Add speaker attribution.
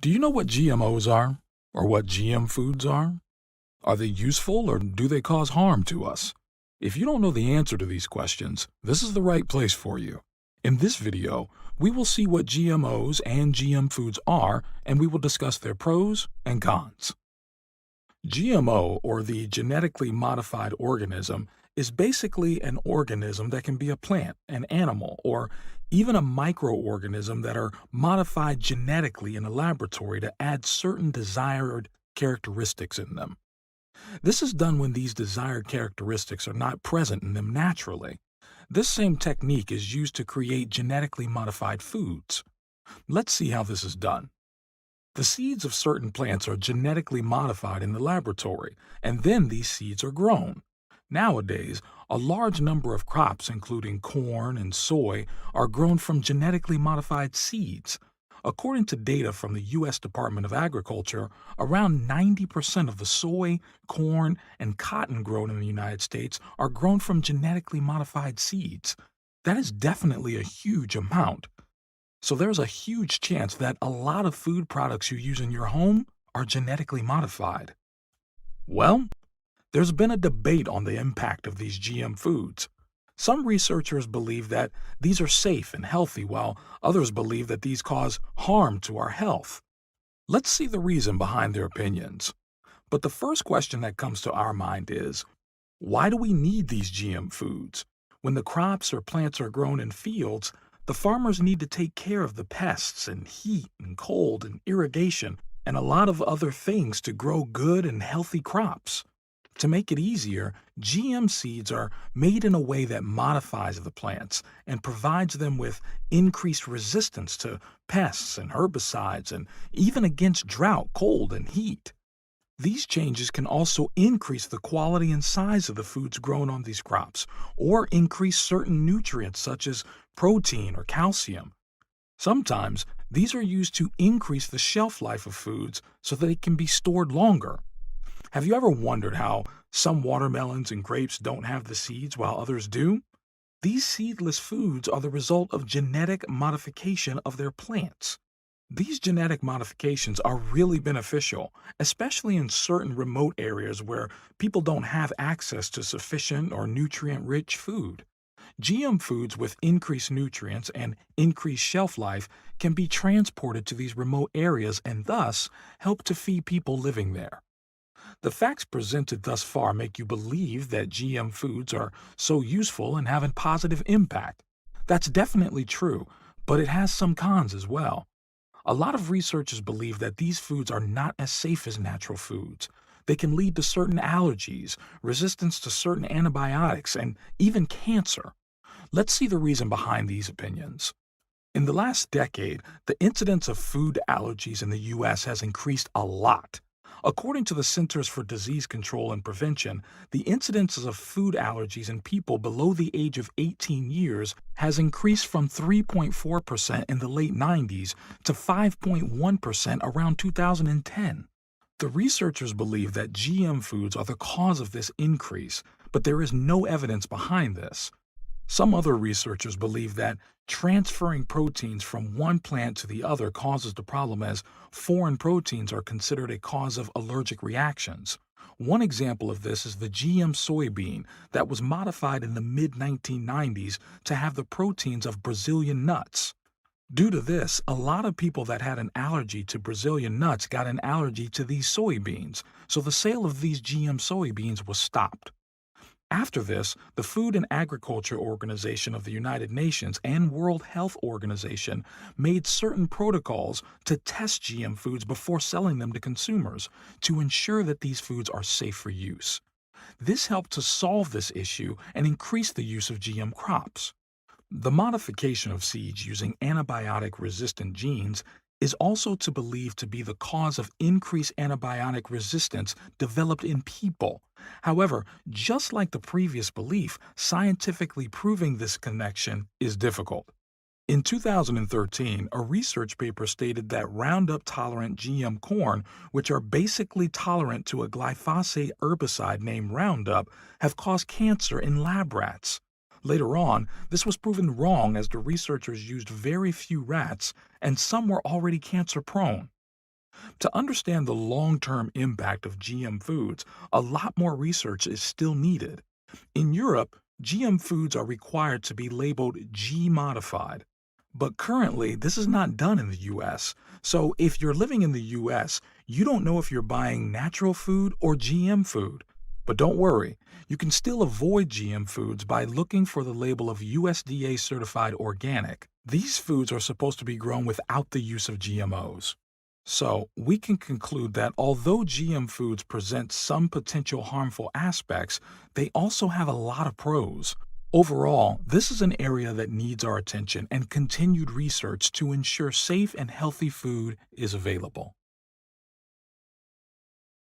Speaker 1: Do you know what GMOs are? Or what GM foods are? Are they useful or do they cause harm to us? If you don't know the answer to these questions, this is the right place for you. In this video, we will see what GMOs and GM foods are, and we will discuss their pros and cons. GMO, or the genetically modified organism, is basically an organism that can be a plant, an animal, or even a microorganism that are modified genetically in a laboratory to add certain desired characteristics in them. This is done when these desired characteristics are not present in them naturally. This same technique is used to create genetically modified foods. Let's see how this is done. The seeds of certain plants are genetically modified in the laboratory, and then these seeds are grown. Nowadays, a large number of crops, including corn and soy, are grown from genetically modified seeds. According to data from the U.S. Department of Agriculture, around 90% of the soy, corn, and cotton grown in the United States are grown from genetically modified seeds. That is definitely a huge amount. So there's a huge chance that a lot of food products you use in your home are genetically modified. Well, there's been a debate on the impact of these GM foods. Some researchers believe that these are safe and healthy, while others believe that these cause harm to our health. Let's see the reason behind their opinions. But the first question that comes to our mind is, why do we need these GM foods? When the crops or plants are grown in fields, the farmers need to take care of the pests and heat and cold and irrigation and a lot of other things to grow good and healthy crops. To make it easier, GM seeds are made in a way that modifies the plants and provides them with increased resistance to pests and herbicides and even against drought, cold, and heat. These changes can also increase the quality and size of the foods grown on these crops, or increase certain nutrients such as protein or calcium. Sometimes, these are used to increase the shelf life of foods so that they can be stored longer. Have you ever wondered how some watermelons and grapes don't have the seeds while others do? These seedless foods are the result of genetic modification of their plants. These genetic modifications are really beneficial, especially in certain remote areas where people don't have access to sufficient or nutrient-rich food. GM foods with increased nutrients and increased shelf life can be transported to these remote areas and thus help to feed people living there. The facts presented thus far make you believe that GM foods are so useful and have a positive impact. That's definitely true, but it has some cons as well. A lot of researchers believe that these foods are not as safe as natural foods. They can lead to certain allergies, resistance to certain antibiotics, and even cancer. Let's see the reason behind these opinions. In the last decade, the incidence of food allergies in the U.S. has increased a lot. According to the Centers for Disease Control and Prevention, the incidences of food allergies in people below the age of 18 years has increased from 3.4% in the late 90s to 5.1% around 2010. The researchers believe that GM foods are the cause of this increase, but there is no evidence behind this. Some other researchers believe that transferring proteins from one plant to the other causes the problem, as foreign proteins are considered a cause of allergic reactions. One example of this is the GM soybean that was modified in the mid-1990s to have the proteins of Brazilian nuts. Due to this, a lot of people that had an allergy to Brazilian nuts got an allergy to these soybeans, so the sale of these GM soybeans was stopped. After this, the Food and Agriculture Organization of the United Nations and World Health Organization made certain protocols to test GM foods before selling them to consumers to ensure that these foods are safe for use. This helped to solve this issue and increase the use of GM crops. The modification of seeds using antibiotic-resistant genes is also to believe to be the cause of increased antibiotic resistance developed in people. However, just like the previous belief, scientifically proving this connection is difficult. In 2013, a research paper stated that Roundup-tolerant GM corn, which are basically tolerant to a glyphosate herbicide named Roundup, have caused cancer in lab rats. Later on, this was proven wrong as the researchers used very few rats, and some were already cancer-prone. To understand the long term impact of GM foods, a lot more research is still needed. In Europe, GM foods are required to be labeled G modified. But currently, this is not done in the US. So if you're living in the US, you don't know if you're buying natural food or GM food. But don't worry, you can still avoid GM foods by looking for the label of USDA certified organic. These foods are supposed to be grown without the use of GMOs. So, we can conclude that although GM foods present some potential harmful aspects, they also have a lot of pros. Overall, this is an area that needs our attention and continued research to ensure safe and healthy food is available.